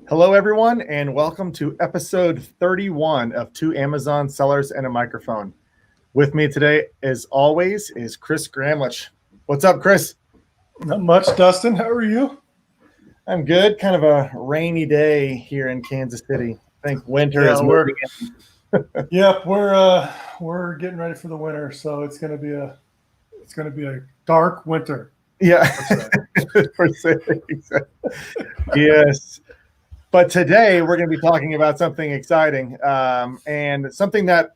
Hello, everyone, and welcome to episode 31 of Two Amazon Sellers and a Microphone. With me today, as always, is Chris Gramlich. What's up, Chris? Not much, Dustin. How are you? I'm good. Kind of a rainy day here in Kansas City. I think winter is moving in. Yep, we're getting ready for the winter, so it's gonna be a dark winter. Yeah, per se. Yes. But today we're going to be talking about something exciting and something that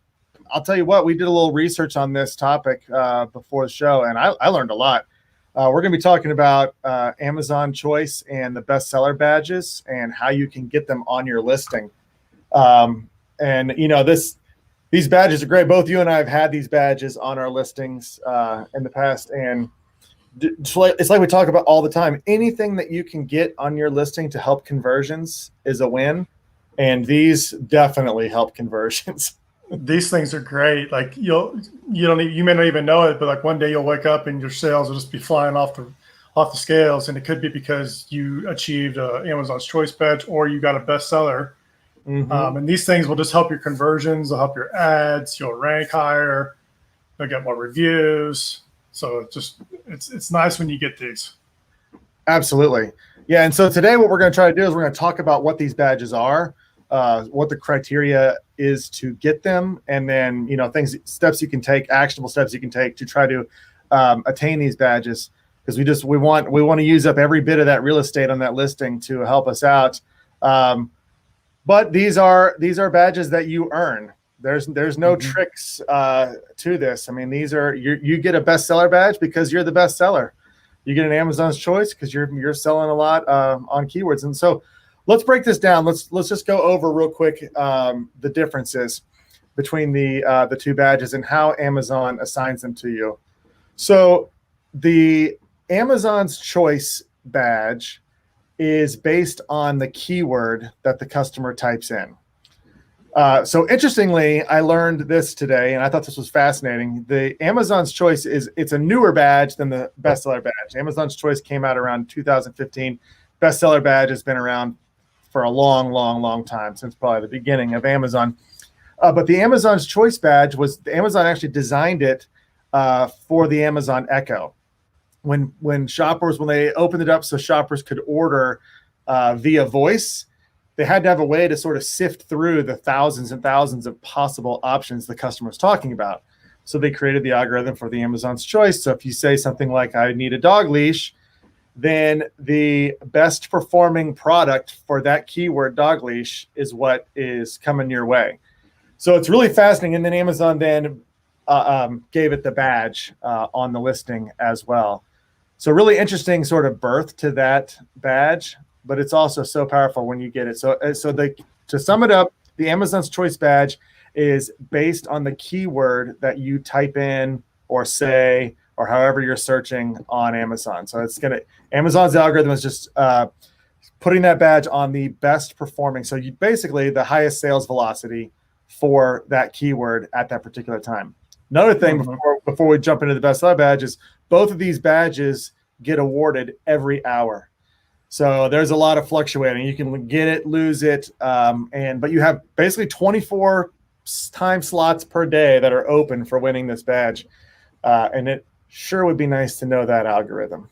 I'll tell you what, we did a little research on this topic before the show, and I learned a lot. We're going to be talking about Amazon Choice and the bestseller badges and how you can get them on your listing. And you know, these badges are great. Both you and I have had these badges on our listings in the past, and it's like we talk about all the time. Anything that you can get on your listing to help conversions is a win, and these definitely help conversions. These things are great. Like you may not even know it, but like one day you'll wake up and your sales will just be flying off the scales, and it could be because you achieved Amazon's Choice badge or you got a bestseller. Mm-hmm. And these things will just help your conversions. They'll help your ads. You'll rank higher. You'll get more reviews. So it's nice when you get these. Absolutely. Yeah. And so today what we're going to try to do is we're going to talk about what these badges are, what the criteria is to get them, and then, you know, steps you can take, actionable steps you can take to try to attain these badges, because we want to use up every bit of that real estate on that listing to help us out. But these are badges that you earn. There's no tricks to this. I mean, these are you get a bestseller badge because you're the bestseller. You get an Amazon's Choice because you're selling a lot on keywords. And so let's break this down. Let's just go over real quick the differences between the two badges and how Amazon assigns them to you. So the Amazon's Choice badge is based on the keyword that the customer types in. So interestingly, I learned this today, and I thought this was fascinating. The Amazon's Choice it's a newer badge than the bestseller badge. Amazon's Choice came out around 2015. Bestseller badge has been around for a long time, since probably the beginning of Amazon. But the Amazon's Choice badge Amazon actually designed it for the Amazon Echo. When they opened it up so shoppers could order via voice, they had to have a way to sort of sift through the thousands and thousands of possible options the customer was talking about. So they created the algorithm for the Amazon's Choice. So if you say something like, I need a dog leash, then the best performing product for that keyword, dog leash, is what is coming your way. So it's really fascinating. And then Amazon then gave it the badge on the listing as well. So really interesting sort of birth to that badge, but it's also so powerful when you get it. So to sum it up, the Amazon's Choice badge is based on the keyword that you type in or say, or however you're searching on Amazon. So Amazon's algorithm is just putting that badge on the best performing. So you basically the highest sales velocity for that keyword at that particular time. Another thing before we jump into the bestseller badge is both of these badges get awarded every hour. So there's a lot of fluctuating. You can get it, lose it, but you have basically 24 time slots per day that are open for winning this badge. And it sure would be nice to know that algorithm.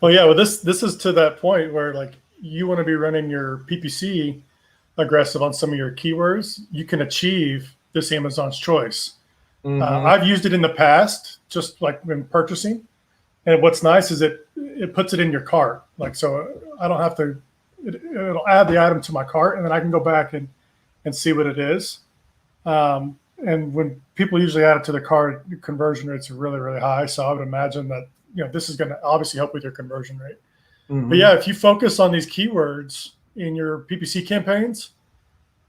Well, this is to that point where like you want to be running your PPC aggressive on some of your keywords. You can achieve this Amazon's Choice. I've used it in the past, just like when purchasing. And what's nice is it puts it in your cart. Like, so I don't have to, it'll add the item to my cart, and then I can go back and see what it is. And when people usually add it to the cart, conversion rates are really, really high. So I would imagine that, you know, this is going to obviously help with your conversion rate. But yeah, if you focus on these keywords in your PPC campaigns,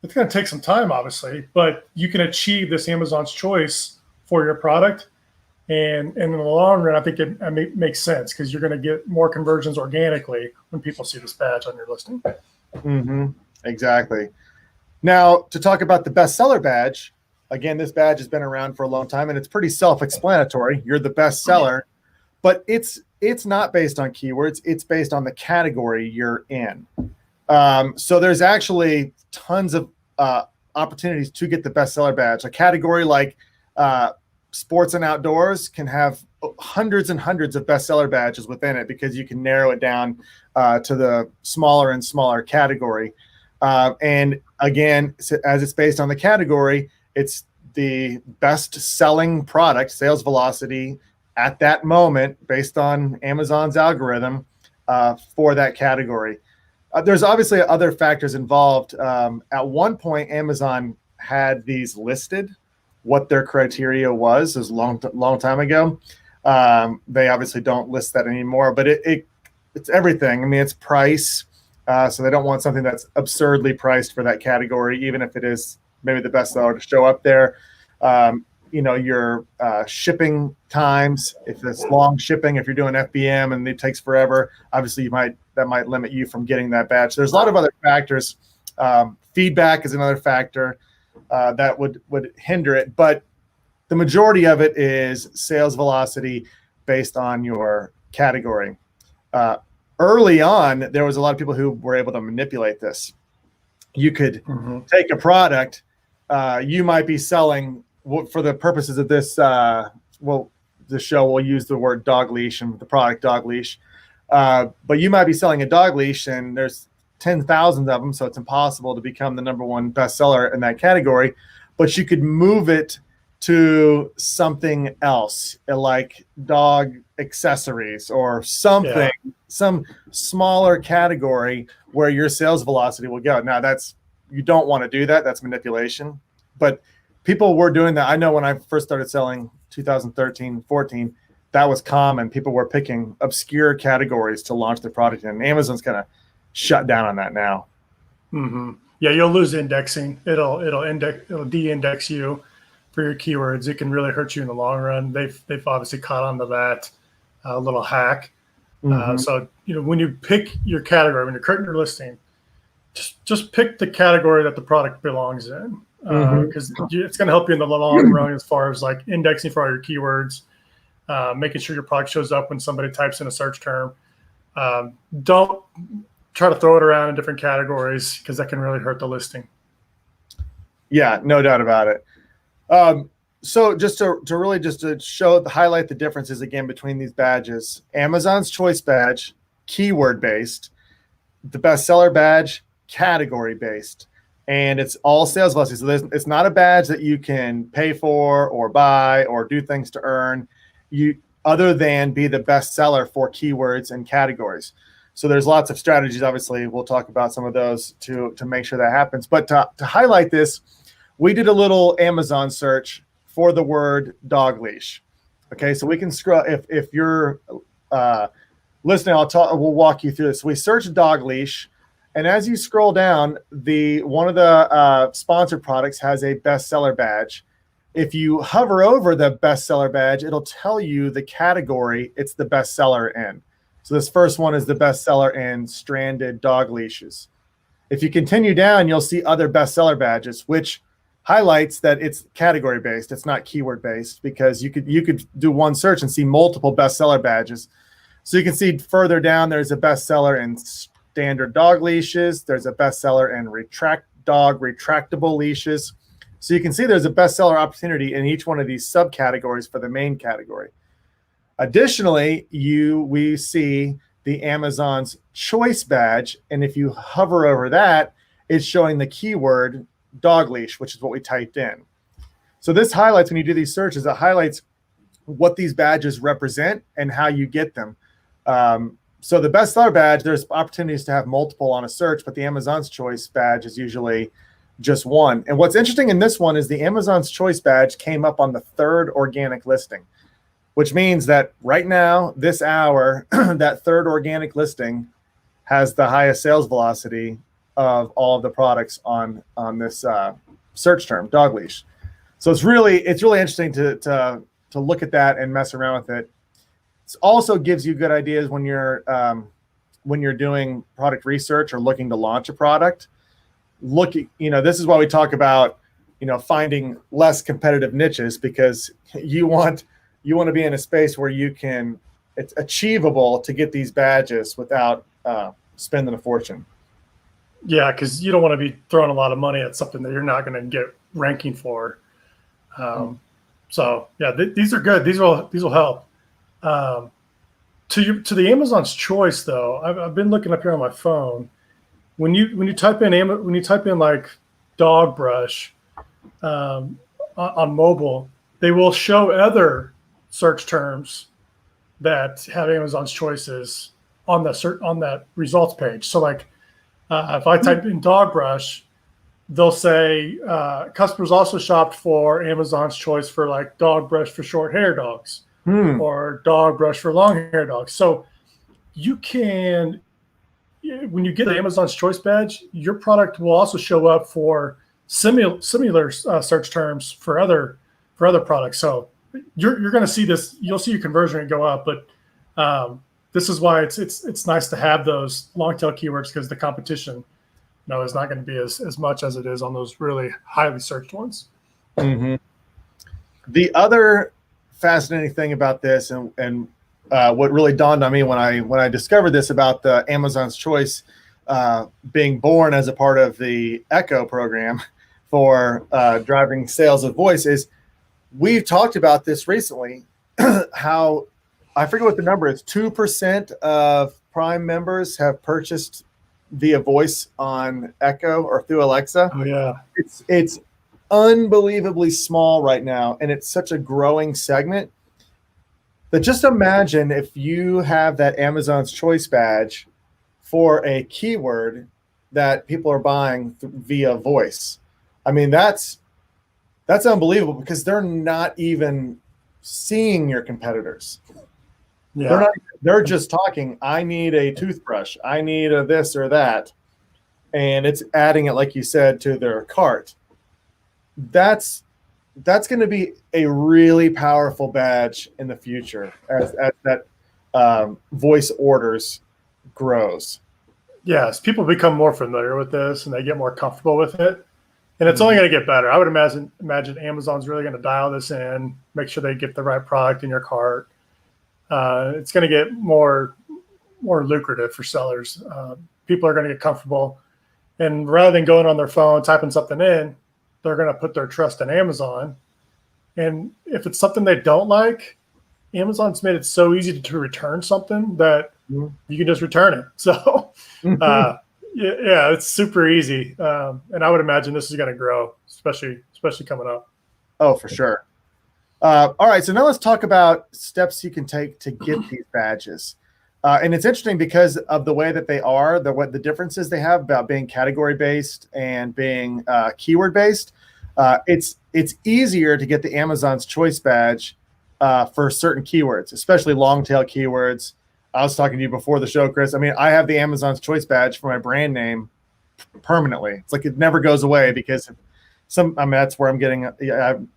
it's going to take some time, obviously, but you can achieve this Amazon's Choice for your product. And in the long run, I think it makes sense because you're going to get more conversions organically when people see this badge on your listing. Exactly. Now, to talk about the bestseller badge, again, this badge has been around for a long time, and it's pretty self-explanatory. You're the bestseller, but it's not based on keywords. It's based on the category you're in. So there's actually tons of opportunities to get the bestseller badge. A category like sports and outdoors can have hundreds and hundreds of bestseller badges within it because you can narrow it down to the smaller and smaller category. And again, as it's based on the category, it's the best selling product, sales velocity at that moment based on Amazon's algorithm for that category. There's obviously other factors involved. At one point, Amazon had these listed, what their criteria was a long time ago. They obviously don't list that anymore, but it's everything. I mean, it's price. So they don't want something that's absurdly priced for that category, even if it is maybe the best seller to show up there. Your shipping times, if it's long shipping, if you're doing FBM and it takes forever, obviously that might limit you from getting that badge. There's a lot of other factors. Feedback is another factor that would hinder it, but the majority of it is sales velocity based on your category. Early on, there was a lot of people who were able to manipulate this. You could take a product, you might be selling, for the purposes of this, the show, we'll use the word dog leash and the product dog leash. But you might be selling a dog leash and there's 10,000 of them, so it's impossible to become the number one bestseller in that category. But you could move it to something else, like dog accessories or something, some smaller category where your sales velocity will go. Now, you don't want to do that. That's manipulation. But people were doing that. I know when I first started selling 2013, 14, that was common. People were picking obscure categories to launch their product in. Amazon's kind of shut down on that now. Mm-hmm. Yeah, you'll lose indexing. It'll de-index you for your keywords. It can really hurt you in the long run. They've obviously caught on to that little hack. So when you pick your category, when you're creating your listing, just pick the category that the product belongs in, because it's going to help you in the long run as far as like indexing for all your keywords, making sure your product shows up when somebody types in a search term. Don't try to throw it around in different categories because that can really hurt the listing. Yeah, no doubt about it. So just to highlight the differences again between these badges, Amazon's choice badge, keyword based, the bestseller badge, category based, and it's all sales velocity. So it's not a badge that you can pay for or buy or do things to earn, other than be the best seller for keywords and categories. So there's lots of strategies. Obviously, we'll talk about some of those to make sure that happens. But to highlight this, we did a little Amazon search for the word dog leash. Okay, so we can scroll. If you're listening, we'll walk you through this. So we searched dog leash, and as you scroll down, one of the sponsored products has a bestseller badge. If you hover over the bestseller badge, it'll tell you the category it's the bestseller in. So this first one is the bestseller in stranded dog leashes. If you continue down, you'll see other bestseller badges, which highlights that it's category based. It's not keyword based, because you could do one search and see multiple bestseller badges. So you can see further down, there's a bestseller in standard dog leashes. There's a bestseller in retractable leashes. So you can see there's a bestseller opportunity in each one of these subcategories for the main category. Additionally, we see the Amazon's choice badge, and if you hover over that, it's showing the keyword dog leash, which is what we typed in. So this highlights, when you do these searches, it highlights what these badges represent and how you get them. So the bestseller badge, there's opportunities to have multiple on a search, but the Amazon's choice badge is usually just one. And what's interesting in this one is the Amazon's choice badge came up on the third organic listing, which means that right now, this hour, that third organic listing has the highest sales velocity of all of the products on this search term, dog leash. So it's really interesting to look at that and mess around with it. It also gives you good ideas when you're doing product research or looking to launch a product. This is why we talk about finding less competitive niches, because you want to be in a space where it's achievable to get these badges without spending a fortune. Yeah, because you don't want to be throwing a lot of money at something that you're not going to get ranking for. So yeah, these are good. These will help. Um, to the Amazon's choice though, I've been looking up here on my phone. When you type in like dog brush on mobile, they will show other search terms that have Amazon's choices on that results page. So like if I type in dog brush, they'll say customers also shopped for Amazon's choice for like dog brush for short hair dogs Hmm. or dog brush for long hair dogs. So you can, when you get the Amazon's choice badge, your product will also show up for similar search terms for other products. So you're going to see this. You'll see your conversion rate go up, but this is why it's nice to have those long tail keywords, because the competition is not going to be as much as it is on those really highly searched ones. Mm-hmm. The other fascinating thing about this, and what really dawned on me when I discovered this about the Amazon's Choice being born as a part of the Echo program for driving sales of voice, is we've talked about this recently. How, I forget what the number is, 2% of Prime members have purchased via voice on Echo or through Alexa. Oh yeah, it's unbelievably small right now, and it's such a growing segment that just imagine if you have that Amazon's Choice badge for a keyword that people are buying via voice. I mean, that's unbelievable, because they're not even seeing your competitors. yeah. They're just talking, I need a toothbrush, I need a this or that, and it's adding it, like you said, to their cart. That's going to be a really powerful badge in the future as that voice orders grows. Yes, people become more familiar with this and they get more comfortable with it. And it's only going to get better. I would imagine Amazon's really going to dial this in, make sure they get the right product in your cart. It's going to get more lucrative for sellers. People are going to get comfortable, and rather than going on their phone typing something in, they're going to put their trust in Amazon. And if it's something they don't like, Amazon's made it so easy to return something that you can just return it. So yeah, it's super easy. And I would imagine this is going to grow, especially coming up. Oh, for sure. All right, so now let's talk about steps you can take to get these badges. And it's interesting because of the way that they are, what the differences they have about being category based and being keyword based. It's easier to get the Amazon's Choice badge for certain keywords, especially long tail keywords. I was talking to you before the show, Chris. I mean, I have the Amazon's Choice badge for my brand name permanently. It's like it never goes away, because that's where I'm getting.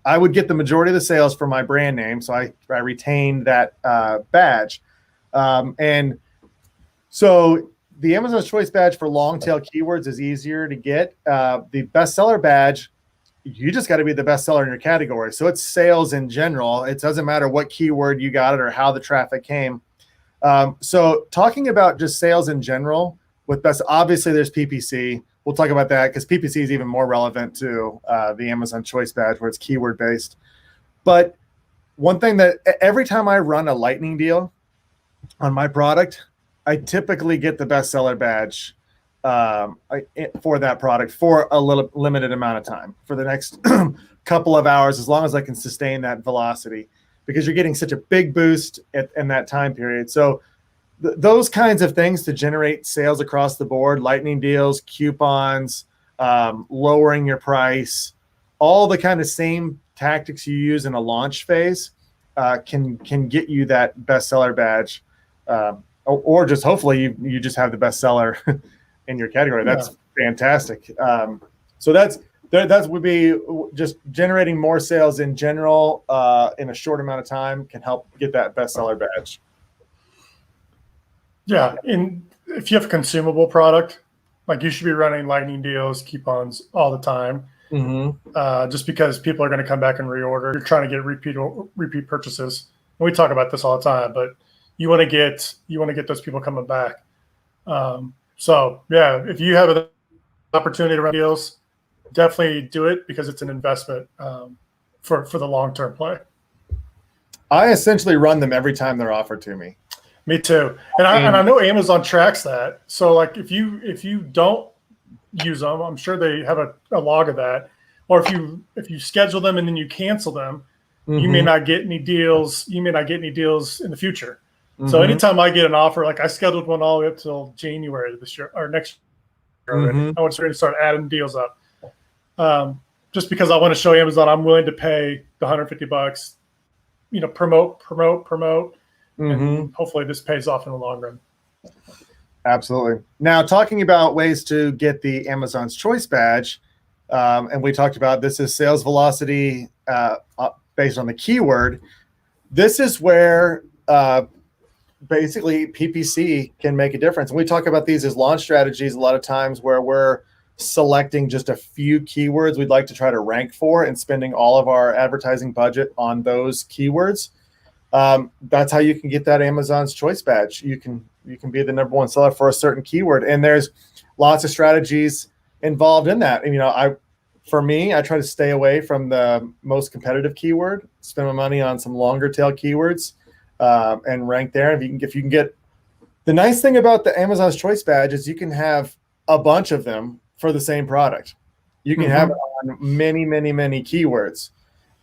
I would get the majority of the sales for my brand name, so I retained that badge. And so the Amazon's Choice badge for long tail keywords is easier to get. The bestseller badge, you just got to be the bestseller in your category. So it's sales in general. It doesn't matter what keyword you got it or how the traffic came. So talking about just sales in general, obviously there's PPC. We'll talk about that because PPC is even more relevant to the Amazon Choice badge, where it's keyword based. But one thing that every time I run a lightning deal on my product, I typically get the bestseller badge for that product for a little limited amount of time, for the next couple of hours, as long as I can sustain that velocity, because you're getting such a big boost in that time period. So those kinds of things to generate sales across the board, lightning deals, coupons, lowering your price, all the kind of same tactics you use in a launch phase can get you that bestseller badge, or just hopefully you just have the bestseller in your category. That's fantastic. So that would be just generating more sales in general in a short amount of time can help get that bestseller badge. Yeah, and if you have a consumable product, like you should be running lightning deals, coupons all the time, just because people are going to come back and reorder. You're trying to get repeat purchases, and we talk about this all the time. But you want to get those people coming back. So yeah, if you have opportunity to run deals, definitely do it because it's an investment for the long-term play. I essentially run them every time they're offered to me. Me too. And I know Amazon tracks that. So like if you don't use them, I'm sure they have a log of that. Or if you schedule them and then you cancel them, you may not get any deals. You may not get any deals in the future. So anytime I get an offer, like I scheduled one all the way up till January this year or next year already. I want to start adding deals up. Just because I want to show Amazon I'm willing to pay the $150, promote. And hopefully this pays off in the long run. Absolutely. Now, talking about ways to get the Amazon's Choice badge, and we talked about this is sales velocity based on the keyword. This is where basically PPC can make a difference. And we talk about these as launch strategies a lot of times where we're selecting just a few keywords we'd like to try to rank for and spending all of our advertising budget on those keywords. That's how you can get that Amazon's Choice badge. You can be the number one seller for a certain keyword, and there's lots of strategies involved in that. And, for me, I try to stay away from the most competitive keyword, spend my money on some longer tail keywords, and rank there. If you can get the nice thing about the Amazon's Choice badge is you can have a bunch of them for the same product. You can have it on many, many, many keywords.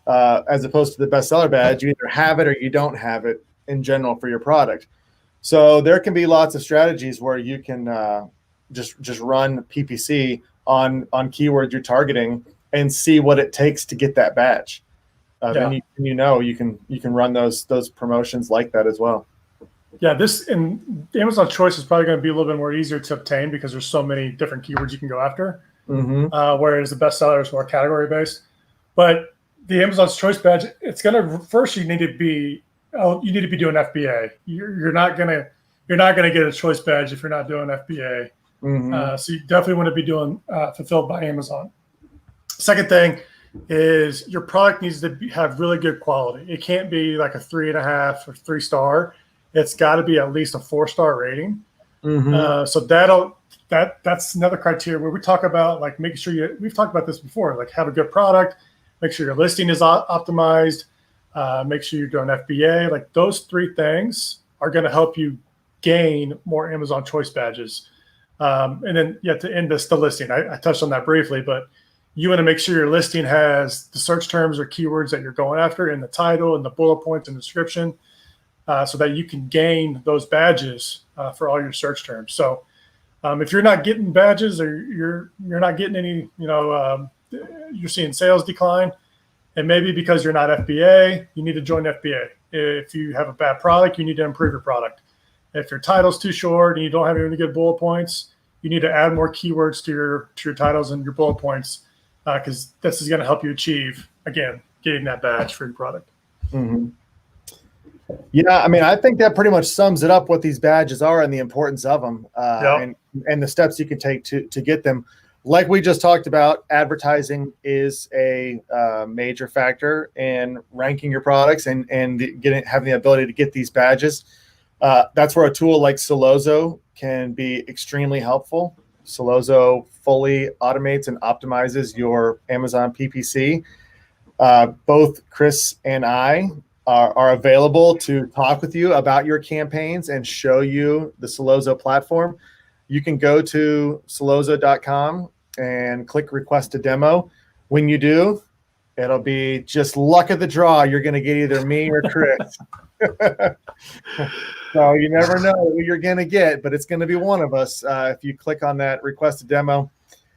As opposed to the bestseller badge, you either have it or you don't have it in general for your product. So there can be lots of strategies where you can just run PPC on keywords you're targeting and see what it takes to get that badge. Then you can run those promotions like that as well. Yeah, and Amazon Choice is probably going to be a little bit more easier to obtain because there's so many different keywords you can go after. Whereas the bestseller is more category based, but the Amazon's Choice badge, it's gonna first you need to be doing FBA. You're not gonna get a choice badge if you're not doing FBA. So you definitely want to be doing fulfilled by Amazon. Second thing is your product needs to have really good quality. It can't be like a 3.5 or 3-star. It's got to be at least a 4-star rating. So that's another criteria where we talk about like making sure we've talked about this before, like have a good product. Make sure your listing is optimized. Make sure you're doing FBA. Like those 3 things are going to help you gain more Amazon Choice badges. And then, to end the listing, I touched on that briefly, but you want to make sure your listing has the search terms or keywords that you're going after in the title and the bullet points and description, so that you can gain those badges for all your search terms. So if you're not getting badges or you're not getting any, you're seeing sales decline, and maybe because you're not FBA, you need to join FBA. If you have a bad product, you need to improve your product. If your title's too short and you don't have any good bullet points, you need to add more keywords to your titles and your bullet points, because this is going to help you achieve, again, getting that badge for your product. Yeah, I think that pretty much sums it up what these badges are and the importance of them, and the steps you can take to get them. Like we just talked about, advertising is a major factor in ranking your products and having the ability to get these badges. That's where a tool like Sellozo can be extremely helpful. Sellozo fully automates and optimizes your Amazon PPC. Both Chris and I are available to talk with you about your campaigns and show you the Sellozo platform. You can go to sellozo.com and click request a demo. When you do, it'll be just luck of the draw. You're going to get either me or Chris. So you never know who you're going to get, but it's going to be one of us if you click on that request a demo.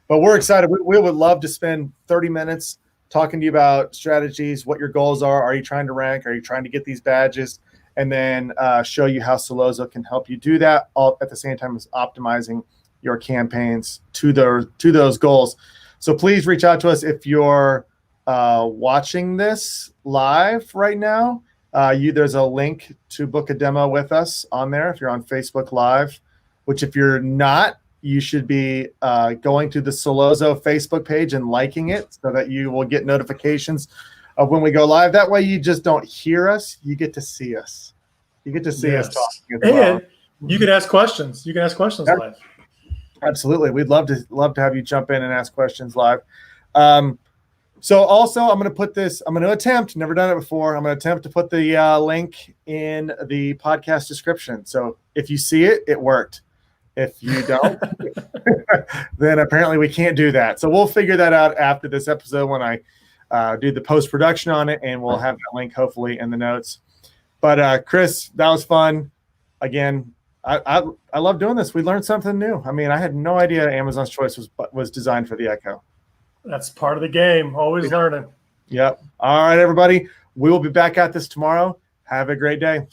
But we're excited. We would love to spend 30 minutes talking to you about strategies, what your goals are. Are you trying to rank? Are you trying to get these badges? And then show you how Sellozo can help you do that, all at the same time as optimizing your campaigns to those goals. So please reach out to us if you're watching this live right now. There's a link to book a demo with us on there if you're on Facebook Live, which if you're not, you should be going to the Sellozo Facebook page and liking it so that you will get notifications of when we go live. That way you just don't hear us, you get to see us. You get to see us talking as well. And you can ask questions. You can ask questions live. Absolutely. We'd love to have you jump in and ask questions live. So also I'm going to attempt, never done it before. I'm going to attempt to put the link in the podcast description. So if you see it, it worked. If you don't, then apparently we can't do that. So we'll figure that out after this episode when I do the post-production on it, and we'll have that link hopefully in the notes. But Chris, that was fun. Again, I love doing this. We learned something new. I mean, I had no idea Amazon's Choice was designed for the Echo. That's part of the game. Always learning. Yep. All right, everybody. We will be back at this tomorrow. Have a great day.